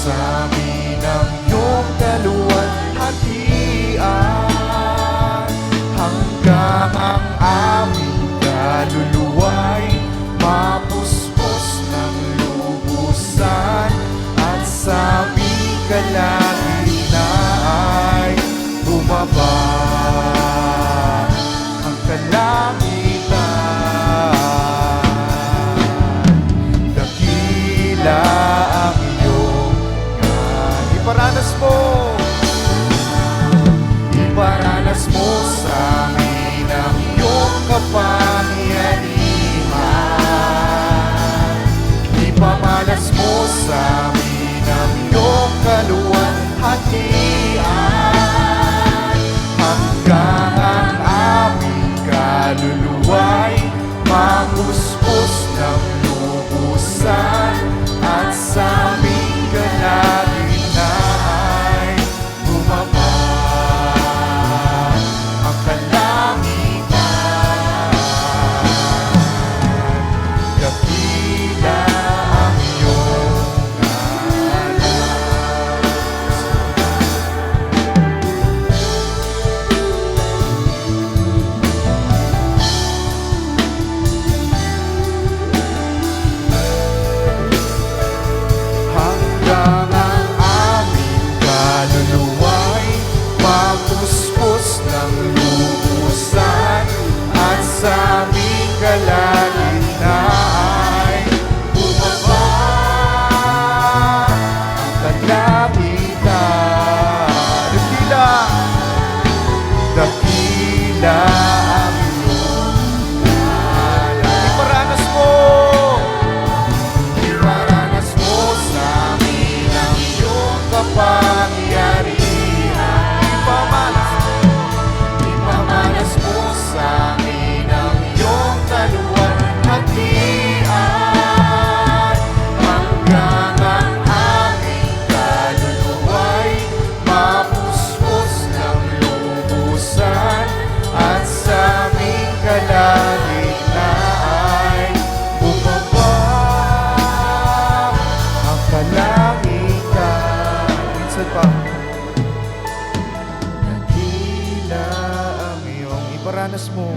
sa amin ang iyong kaluwalhatian, hanggang ang aming kaluluwa'y mapuspos ng lubusan, at sa aming kalagitnaan ay bumaba ang kalangitan. Dakila ang iyong iparanas mo, iparanas mo sa amin ang iyong kapangyarihan, ipamalas mo sa amin ang iyong kaluwalhatian, hanggang ang aming kaluluwa'y mapuspos ng lubusan, at sa aming kalagitnaan ay bumaba ang kalangitan. Dakila ang iyong hanggang ang aming kaluluwa'y mapuspos ng lubusan, at sa aming kalagitnaan ay bumaba ang kalangitan. Dakila, dakila ang iyong ngalan. Iparanas mo, iparanas mo sa amin ang iyong kapangyarihan, ipamalas mo sa amin ang iyong kaluwalhatian, hanggang ang aming kaluluwa'y mapuspos ng lubusan, at sa aming kalagitnaan ay bumaba ang kalangitan. Minsan pa, dakila ang iyong iparanas mo,